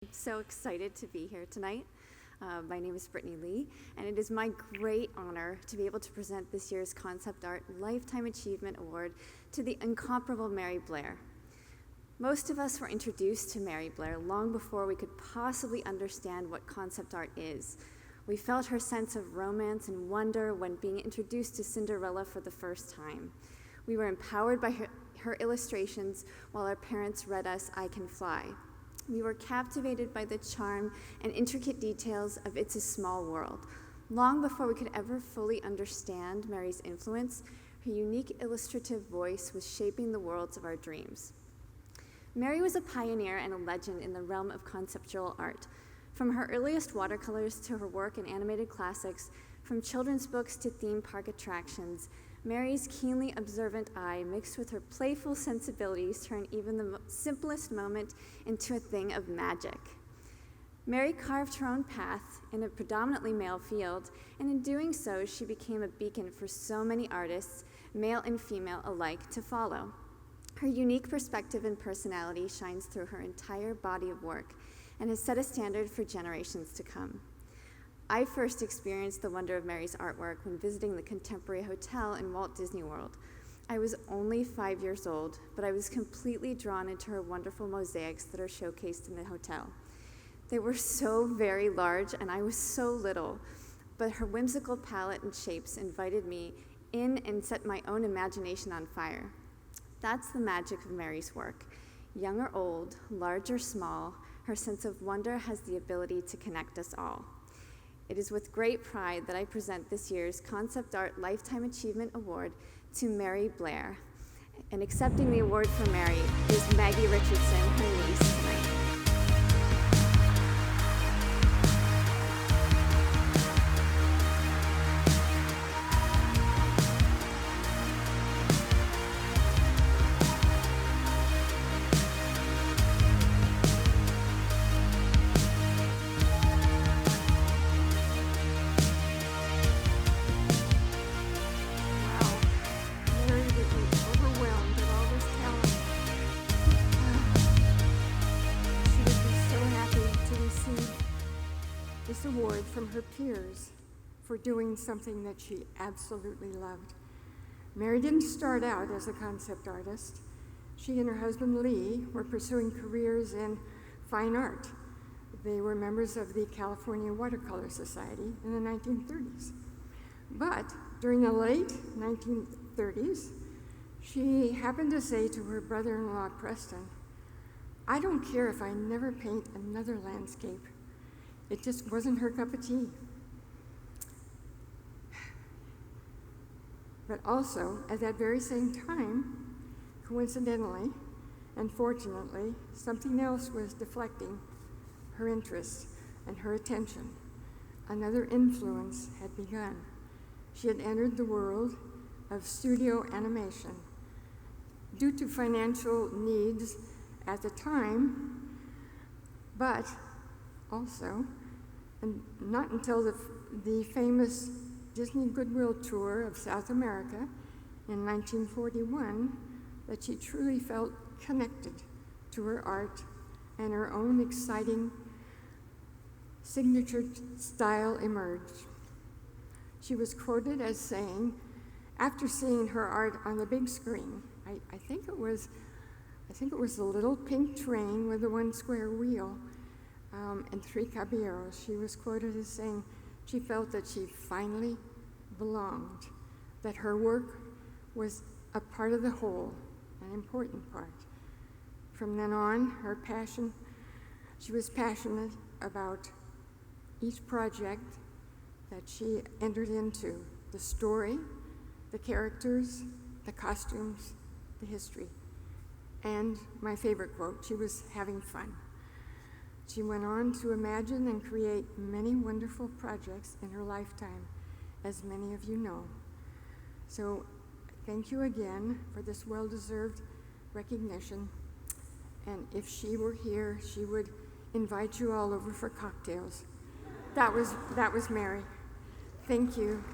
I'm so excited to be here tonight. My name is Brittany Lee, and it is my great honor to be able to present this year's Concept Art Lifetime Achievement Award to the incomparable Mary Blair. Most of us were introduced to Mary Blair long before we could possibly understand what concept art is. We felt her sense of romance and wonder when being introduced to Cinderella for the first time. We were empowered by her illustrations while our parents read us I Can Fly. We were captivated by the charm and intricate details of It's a Small World. Long before we could ever fully understand Mary's influence, her unique illustrative voice was shaping the worlds of our dreams. Mary was a pioneer and a legend in the realm of conceptual art. From her earliest watercolors to her work in animated classics, from children's books to theme park attractions, Mary's keenly observant eye mixed with her playful sensibilities turned even the simplest moment into a thing of magic. Mary carved her own path in a predominantly male field, and in doing so, she became a beacon for so many artists, male and female alike, to follow. Her unique perspective and personality shines through her entire body of work and has set a standard for generations to come. I first experienced the wonder of Mary's artwork when visiting the Contemporary Hotel in Walt Disney World. I was only 5 years old, but I was completely drawn into her wonderful mosaics that are showcased in the hotel. They were so very large, and I was so little, but her whimsical palette and shapes invited me in and set my own imagination on fire. That's the magic of Mary's work. Young or old, large or small, her sense of wonder has the ability to connect us all. It is with great pride that I present this year's Concept Art Lifetime Achievement Award to Mary Blair. And accepting the award for Mary is Maggie Richardson, her niece, tonight. This award from her peers for doing something that she absolutely loved. Mary didn't start out as a concept artist. She and her husband Lee were pursuing careers in fine art. They were members of the California Watercolor Society in the 1930s. But during the late 1930s, she happened to say to her brother-in-law Preston, "I don't care if I never paint another landscape." It just wasn't her cup of tea. But also, at that very same time, coincidentally and fortunately, something else was deflecting her interest and her attention. Another influence had begun. She had entered the world of studio animation. Due to financial needs at the time, but also, and not until the famous Disney Goodwill Tour of South America in 1941 that she truly felt connected to her art and her own exciting signature style emerged. She was quoted as saying, after seeing her art on the big screen, I think it was the little pink train with the one square wheel, and three caballeros, she was quoted as saying she felt that she finally belonged, that her work was a part of the whole, an important part. From then on, she was passionate about each project that she entered into, the story, the characters, the costumes, the history. And my favorite quote, she was having fun. She went on to imagine and create many wonderful projects in her lifetime, as many of you know. So thank you again for this well-deserved recognition. And if she were here, she would invite you all over for cocktails. That was Mary. Thank you.